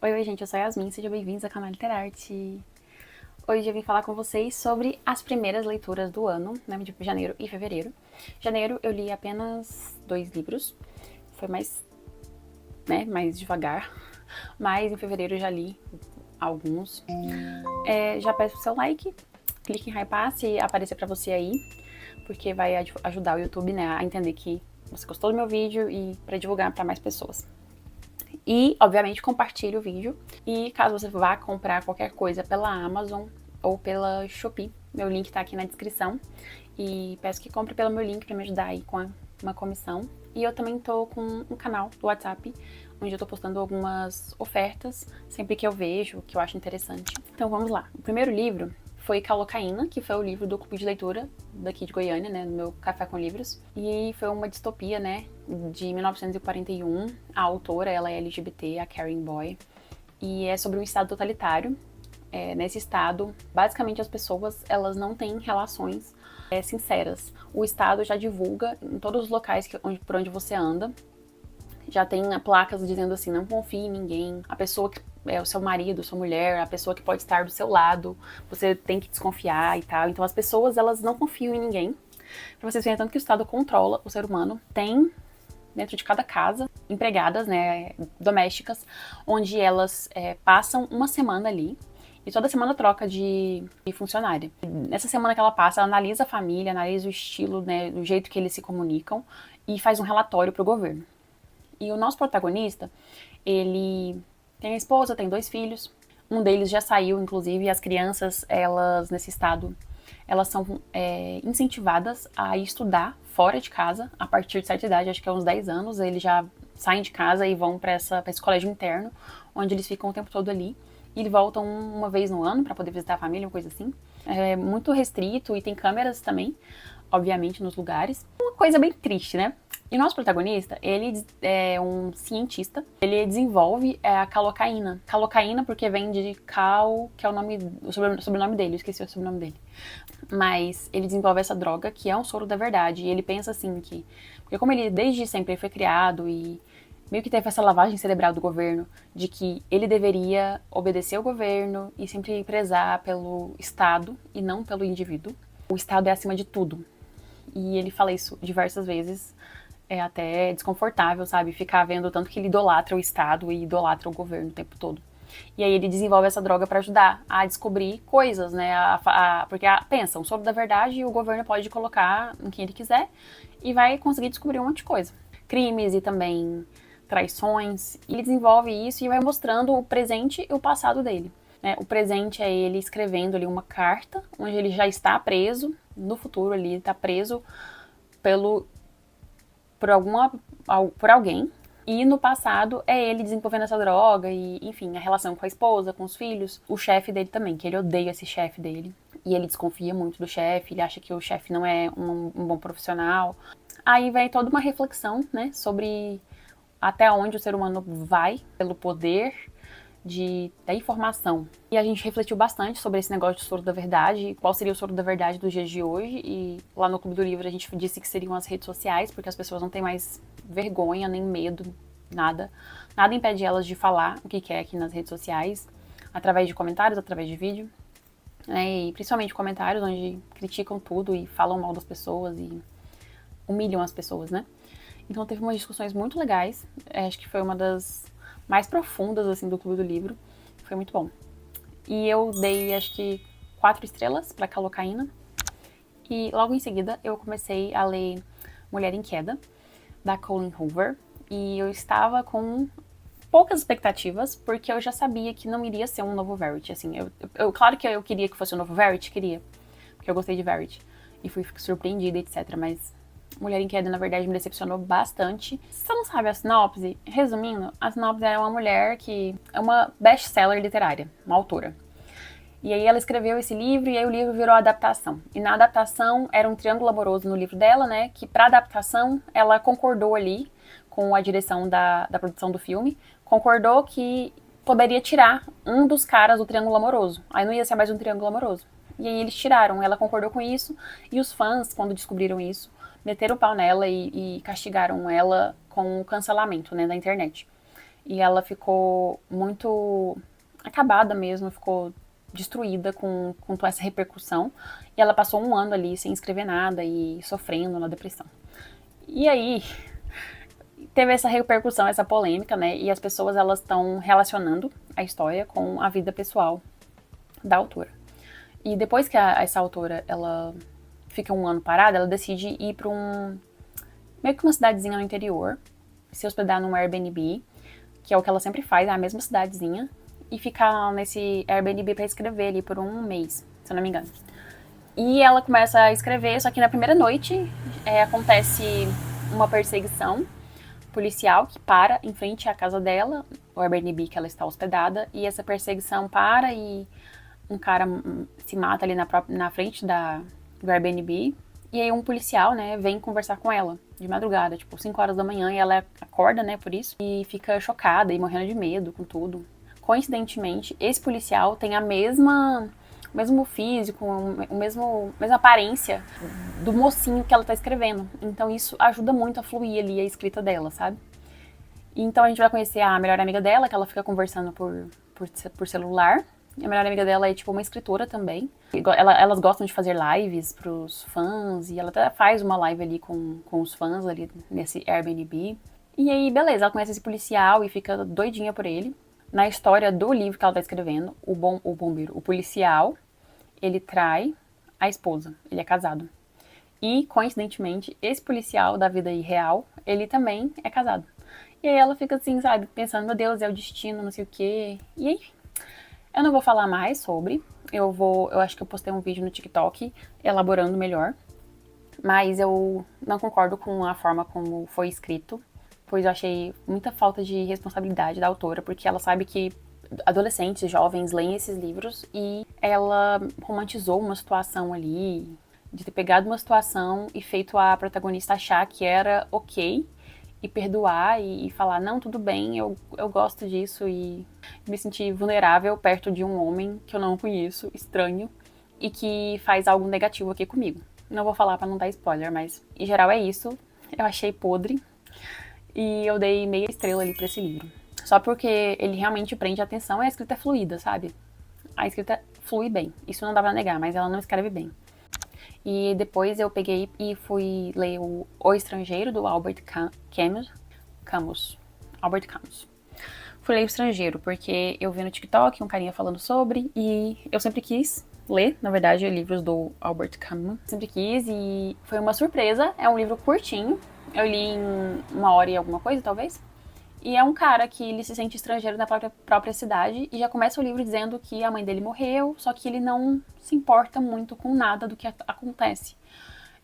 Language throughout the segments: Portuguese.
Oi, gente, eu sou a Yasmin, sejam bem-vindos ao canal Literarte. Hoje eu vim falar com vocês sobre as primeiras leituras do ano, né, de janeiro e fevereiro. Janeiro eu li apenas 2 livros, foi mais devagar, mas em fevereiro eu já li alguns. Já peço o seu like, clique em hypar se aparecer pra você aí, porque vai ajudar o YouTube, né, a entender que você gostou do meu vídeo e pra divulgar pra mais pessoas. E, obviamente, compartilhe o vídeo. E caso você vá comprar qualquer coisa pela Amazon ou pela Shopee, meu link tá aqui na descrição. E peço que compre pelo meu link para me ajudar aí com uma comissão. E eu também tô com um canal do WhatsApp, onde eu tô postando algumas ofertas, sempre que eu vejo, que eu acho interessante. Então vamos lá. O primeiro livro foi Calocaína, que foi o livro do clube de leitura daqui de Goiânia, né, no meu Café com Livros. E foi uma distopia, né, de 1941. A autora, ela é LGBT, a Karen Boy. E é sobre um estado totalitário. Nesse estado, basicamente as pessoas, elas não têm relações sinceras. O estado já divulga em todos os locais por onde você anda. Já tem placas dizendo assim, não confie em ninguém. A pessoa que é o seu marido, sua mulher, a pessoa que pode estar do seu lado, você tem que desconfiar e tal. Então as pessoas, elas não confiam em ninguém. Pra vocês verem tanto que o Estado controla o ser humano. Tem dentro de cada casa empregadas, né, domésticas, onde elas passam uma semana ali. E toda semana troca de funcionária. Nessa semana que ela passa, ela analisa a família, analisa o estilo, né, o jeito que eles se comunicam e faz um relatório para o governo. E o nosso protagonista, ele tem a esposa, tem 2 filhos. Um deles já saiu, inclusive, e as crianças, elas, nesse estado, elas são incentivadas a estudar fora de casa, a partir de certa idade, acho que é uns 10 anos, eles já saem de casa e vão para esse colégio interno, onde eles ficam o tempo todo ali. E voltam uma vez no ano para poder visitar a família, uma coisa assim. É muito restrito e tem câmeras também, obviamente, nos lugares. Uma coisa bem triste, né? E o nosso protagonista, ele é um cientista, ele desenvolve a calocaína. Calocaína porque vem de cal, que é o sobrenome dele, eu esqueci o sobrenome dele. Mas ele desenvolve essa droga, que é um soro da verdade, e ele pensa assim que... Porque como ele desde sempre foi criado e meio que teve essa lavagem cerebral do governo, de que ele deveria obedecer ao governo e sempre prezar pelo Estado e não pelo indivíduo. O Estado é acima de tudo. E ele fala isso diversas vezes. É até desconfortável, sabe? Ficar vendo tanto que ele idolatra o Estado e idolatra o governo o tempo todo. E aí ele desenvolve essa droga para ajudar a descobrir coisas, né? Porque pensa, um soro da verdade o governo pode colocar em quem ele quiser e vai conseguir descobrir um monte de coisa. Crimes e também traições. E ele desenvolve isso e vai mostrando o presente e o passado dele. Né? O presente é ele escrevendo ali uma carta, onde ele já está preso, no futuro ali, ele está preso por alguém. E no passado é ele desenvolvendo essa droga e, enfim, a relação com a esposa, com os filhos. O chefe dele também, que ele odeia esse chefe dele. E ele desconfia muito do chefe, ele acha que o chefe não é um bom profissional. Aí vem toda uma reflexão, né, sobre até onde o ser humano vai pelo poder da informação. E a gente refletiu bastante sobre esse negócio de soro da verdade, qual seria o soro da verdade dos dias de hoje, e lá no Clube do Livro a gente disse que seriam as redes sociais, porque as pessoas não têm mais vergonha, nem medo, nada. Nada impede elas de falar o que quer aqui nas redes sociais, através de comentários, através de vídeo, né, e principalmente comentários onde criticam tudo e falam mal das pessoas e humilham as pessoas, né. Então teve umas discussões muito legais, acho que foi uma das mais profundas, assim, do Clube do Livro. Foi muito bom. E eu dei, acho que, 4 estrelas pra Calocaína. E logo em seguida eu comecei a ler Mulher em Queda, da Colleen Hoover. E eu estava com poucas expectativas, porque eu já sabia que não iria ser um novo Verity, assim. Claro que eu queria que fosse um novo Verity, queria. Porque eu gostei de Verity. E fui surpreendida, etc. Mas Mulher em Queda, na verdade, me decepcionou bastante. Se você não sabe a sinopse, resumindo, a sinopse é uma mulher que é uma best-seller literária, uma autora. E aí ela escreveu esse livro e aí o livro virou adaptação. E na adaptação era um triângulo amoroso no livro dela, né? Que pra adaptação ela concordou ali com a direção da produção do filme, concordou que poderia tirar um dos caras do triângulo amoroso. Aí não ia ser mais um triângulo amoroso. E aí eles tiraram, ela concordou com isso, e os fãs, quando descobriram isso, meteram o pau nela e castigaram ela com o cancelamento, né, da internet. e ela ficou muito acabada mesmo, ficou destruída com toda essa repercussão. E ela passou um ano ali sem escrever nada e sofrendo na depressão. E aí, teve essa repercussão, essa polêmica, né? E as pessoas, elas estão relacionando a história com a vida pessoal da autora. E depois que essa autora, ela fica um ano parada, ela decide ir para meio que uma cidadezinha no interior, se hospedar num Airbnb, que é o que ela sempre faz, é a mesma cidadezinha, e ficar nesse Airbnb para escrever ali por um mês, se eu não me engano. E ela começa a escrever, só que na primeira noite acontece uma perseguição policial que para em frente à casa dela, o Airbnb que ela está hospedada, e essa perseguição para e um cara se mata ali na frente do Airbnb. E aí um policial, né, vem conversar com ela de madrugada, tipo 5 horas da manhã, e ela acorda, né, por isso, e fica chocada e morrendo de medo com tudo. Coincidentemente, esse policial tem o mesmo físico, mesma aparência do mocinho que ela tá escrevendo. Então isso ajuda muito a fluir ali a escrita dela, sabe? E então a gente vai conhecer a melhor amiga dela, que ela fica conversando por celular. E a melhor amiga dela é tipo uma escritora também. Elas gostam de fazer lives pros fãs, e ela até faz uma live ali com os fãs ali nesse Airbnb. E aí, beleza, ela conhece esse policial e fica doidinha por ele. Na história do livro que ela tá escrevendo, o policial, ele trai a esposa, ele é casado. E, coincidentemente, esse policial da vida real, ele também é casado. E aí ela fica assim, sabe, pensando, meu Deus, é o destino, não sei o quê. E aí, eu não vou falar mais sobre, eu acho que eu postei um vídeo no TikTok elaborando melhor, mas eu não concordo com a forma como foi escrito, pois eu achei muita falta de responsabilidade da autora, porque ela sabe que adolescentes, jovens leem esses livros e ela romantizou uma situação ali, de ter pegado uma situação e feito a protagonista achar que era ok e perdoar e falar, não, tudo bem, eu gosto disso, e me sentir vulnerável perto de um homem que eu não conheço, estranho, e que faz algo negativo aqui comigo. Não vou falar pra não dar spoiler, mas em geral é isso. Eu achei podre e eu dei meia estrela ali pra esse livro. Só porque ele realmente prende a atenção e a escrita é fluida, sabe? A escrita flui bem, isso não dá pra negar, mas ela não escreve bem. E depois eu peguei e fui ler O Estrangeiro, do Albert Camus. Albert Camus. Fui ler O Estrangeiro, porque eu vi no TikTok um carinha falando sobre, e eu sempre quis ler, na verdade, livros do Albert Camus. Sempre quis, e foi uma surpresa. É um livro curtinho, eu li em 1 hora e alguma coisa, talvez. E é um cara que ele se sente estrangeiro na própria cidade, e já começa o livro dizendo que a mãe dele morreu, só que ele não se importa muito com nada do que acontece.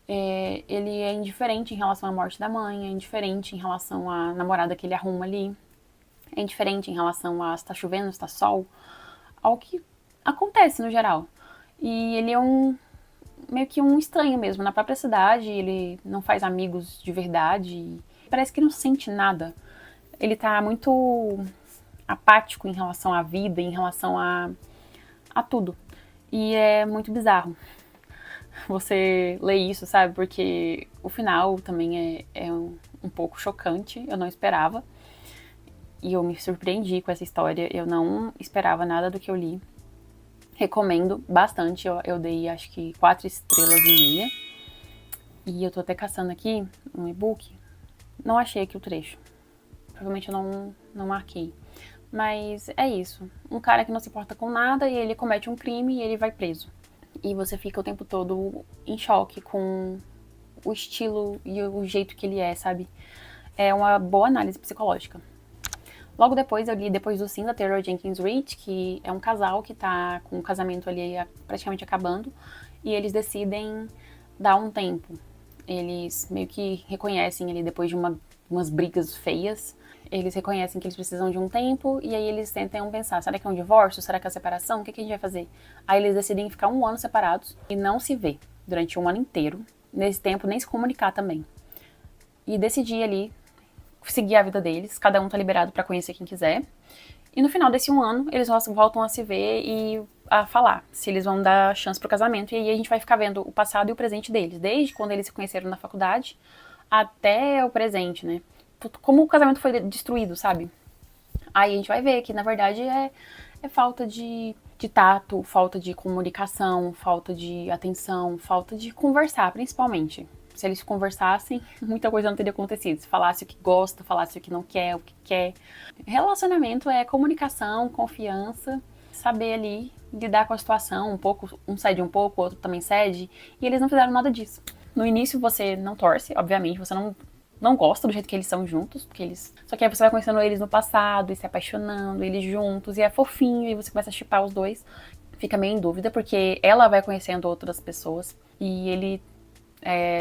Ele é indiferente em relação à morte da mãe, é indiferente em relação à namorada que ele arruma ali, é indiferente em relação a se tá chovendo, se tá sol, ao que acontece no geral. E ele é meio que um estranho mesmo na própria cidade, ele não faz amigos de verdade, parece que não sente nada. Ele tá muito apático em relação à vida, em relação a tudo. E é muito bizarro você ler isso, sabe? Porque o final também é um pouco chocante, eu não esperava. E eu me surpreendi com essa história, eu não esperava nada do que eu li. Recomendo bastante, eu dei acho que 4,5 estrelas. E eu tô até caçando aqui um e-book, não achei aqui o trecho. Provavelmente eu não marquei. Mas é isso. Um cara que não se importa com nada e ele comete um crime e ele vai preso. E você fica o tempo todo em choque com o estilo e o jeito que ele é, sabe? É uma boa análise psicológica. Logo depois eu li Depois do Sim, da Taylor Jenkins Reid, que é um casal que tá com o casamento ali praticamente acabando, e eles decidem dar um tempo. Eles meio que reconhecem ali, depois de umas brigas feias, eles reconhecem que eles precisam de um tempo, e aí eles tentam pensar, será que é um divórcio? Será que é a separação? O que a gente vai fazer? Aí eles decidem ficar 1 ano separados e não se ver durante 1 ano inteiro. Nesse tempo, nem se comunicar também. E decidir ali seguir a vida deles, cada um tá liberado pra conhecer quem quiser. E no final desse 1 ano, eles voltam a se ver e a falar se eles vão dar chance pro casamento. E aí a gente vai ficar vendo o passado e o presente deles, desde quando eles se conheceram na faculdade até o presente, né? Como o casamento foi destruído, sabe? Aí a gente vai ver que, na verdade, é falta de tato, falta de comunicação, falta de atenção, falta de conversar, principalmente. Se eles conversassem, muita coisa não teria acontecido. Se falasse o que gosta, falasse o que não quer, o que quer. Relacionamento é comunicação, confiança, saber ali lidar com a situação, um pouco, um cede um pouco, o outro também cede, e eles não fizeram nada disso. No início você não torce, obviamente, você não gosta do jeito que eles são juntos, porque eles. Só que aí você vai conhecendo eles no passado e se apaixonando, eles juntos, e é fofinho, e você começa a shippar os dois. Fica meio em dúvida, porque ela vai conhecendo outras pessoas, e ele.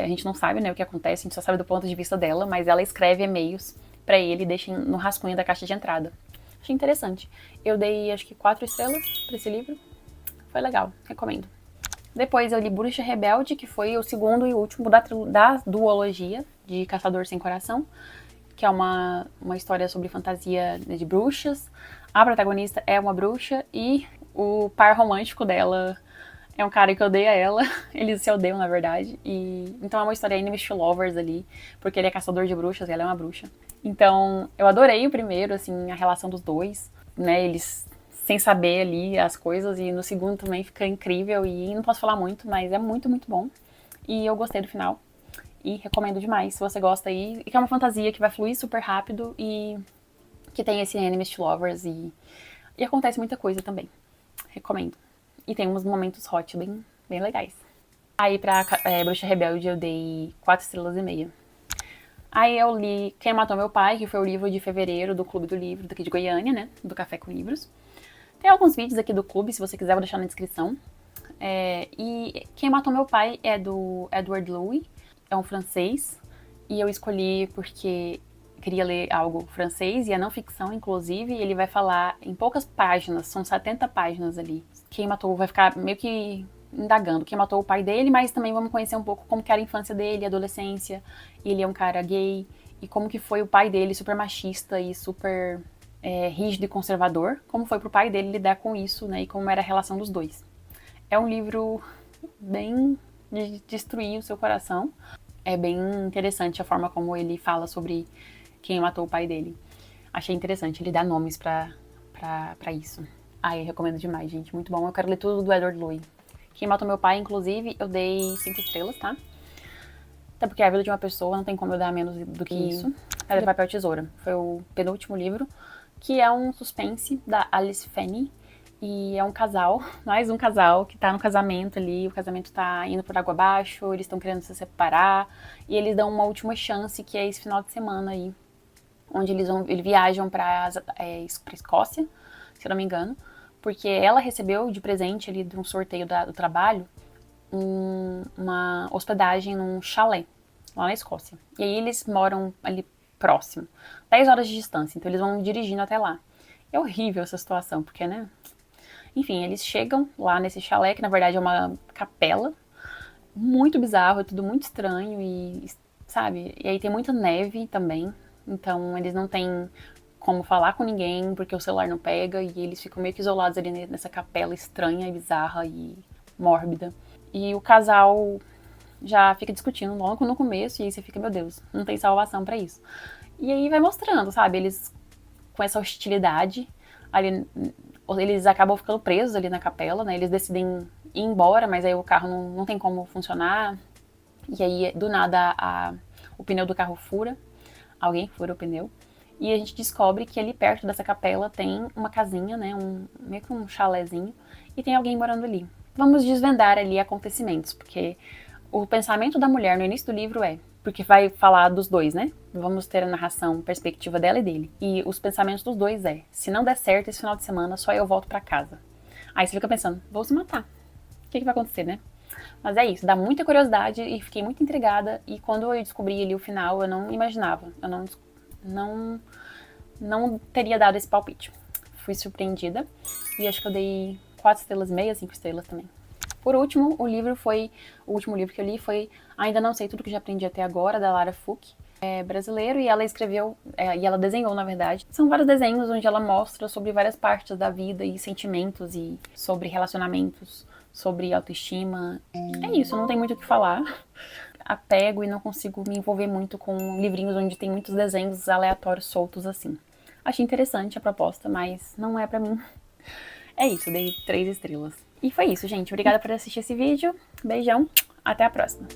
A gente não sabe, né, o que acontece, a gente só sabe do ponto de vista dela, mas ela escreve e-mails pra ele e deixa no rascunho da caixa de entrada. Achei interessante. Eu dei, acho que 4 estrelas pra esse livro. Foi legal, recomendo. Depois eu li Bruxa Rebelde, que foi o segundo e último da duologia de Caçador Sem Coração, que é uma história sobre fantasia de bruxas. A protagonista é uma bruxa e o par romântico dela é um cara que odeia ela. Eles se odeiam, na verdade. Então é uma história enemies to lovers ali, porque ele é caçador de bruxas e ela é uma bruxa. Então eu adorei o primeiro, assim, a relação dos dois, né? Eles sem saber ali as coisas, e no segundo também fica incrível, e não posso falar muito, mas é muito, muito bom. E eu gostei do final, e recomendo demais, se você gosta aí, e que é uma fantasia que vai fluir super rápido, e que tem esse enemies to lovers, e acontece muita coisa também. Recomendo. E tem uns momentos hot bem, bem legais. Aí pra Bruxa Rebelde eu dei 4 estrelas e meia. Aí eu li Quem Matou Meu Pai, que foi o livro de fevereiro do Clube do Livro daqui de Goiânia, né? Do Café com Livros. Tem alguns vídeos aqui do clube, se você quiser, eu vou deixar na descrição. E Quem Matou Meu Pai é do Edward Louis, é um francês. E eu escolhi porque queria ler algo francês, e é não ficção, inclusive. E ele vai falar em poucas páginas, são 70 páginas ali. Quem matou vai ficar meio que indagando quem matou o pai dele, mas também vamos conhecer um pouco como que era a infância dele, a adolescência. Ele é um cara gay, e como que foi o pai dele, super machista e super rígido e conservador, como foi pro pai dele lidar com isso, né, e como era a relação dos dois. É um livro bem de destruir o seu coração. É bem interessante a forma como ele fala sobre quem matou o pai dele. Achei interessante, ele dá nomes pra isso. Eu recomendo demais, gente, muito bom. Eu quero ler tudo do Edward Louis. Quem Matou Meu Pai, inclusive, eu dei 5 estrelas, tá? Até porque a vida de uma pessoa não tem como eu dar menos do que isso. Pedra, Papel e Tesoura. Foi o penúltimo livro, que é um suspense da Alice Fenney. E é um casal, mais um casal, que tá no casamento ali, o casamento tá indo por água abaixo, eles estão querendo se separar, e eles dão uma última chance, que é esse final de semana aí, onde eles viajam pra Escócia, se eu não me engano, porque ela recebeu de presente ali de um sorteio do trabalho uma hospedagem num chalé, lá na Escócia. E aí eles moram ali próximo, 10 horas de distância, então eles vão dirigindo até lá. É horrível essa situação, porque, né? Enfim, eles chegam lá nesse chalé, que na verdade é uma capela, muito bizarro, é tudo muito estranho e, sabe? E aí tem muita neve também, então eles não têm como falar com ninguém, porque o celular não pega, e eles ficam meio que isolados ali nessa capela estranha e bizarra e mórbida. E o casal já fica discutindo logo no começo, e aí você fica, meu Deus, não tem salvação pra isso. E aí vai mostrando, sabe, eles com essa hostilidade, ali, eles acabam ficando presos ali na capela, né, eles decidem ir embora, mas aí o carro não tem como funcionar, e aí do nada o pneu do carro fura, alguém fura o pneu, e a gente descobre que ali perto dessa capela tem uma casinha, né, meio que um chalézinho, e tem alguém morando ali. Vamos desvendar ali acontecimentos, porque o pensamento da mulher no início do livro porque vai falar dos dois, né? Vamos ter a narração, perspectiva dela e dele. E os pensamentos dos dois se não der certo esse final de semana, só eu volto pra casa. Aí você fica pensando, vou se matar. O que vai acontecer, né? Mas é isso, dá muita curiosidade e fiquei muito intrigada. E quando eu descobri ali o final, eu não imaginava. Eu não teria dado esse palpite. Fui surpreendida. E acho que eu dei 4 estrelas e meia, 5 estrelas também. Por último, o último livro que eu li foi Ainda Não Sei Tudo Que Já Aprendi Até Agora, da Lara Fuch. É brasileiro, e ela escreveu, e ela desenhou, na verdade. São vários desenhos onde ela mostra sobre várias partes da vida e sentimentos, e sobre relacionamentos, sobre autoestima. É isso, não tem muito o que falar. Apego e não consigo me envolver muito com livrinhos onde tem muitos desenhos aleatórios soltos assim. Achei interessante a proposta, mas não é pra mim. É isso, dei 3 estrelas. E foi isso, gente. Obrigada por assistir esse vídeo. Beijão, até a próxima.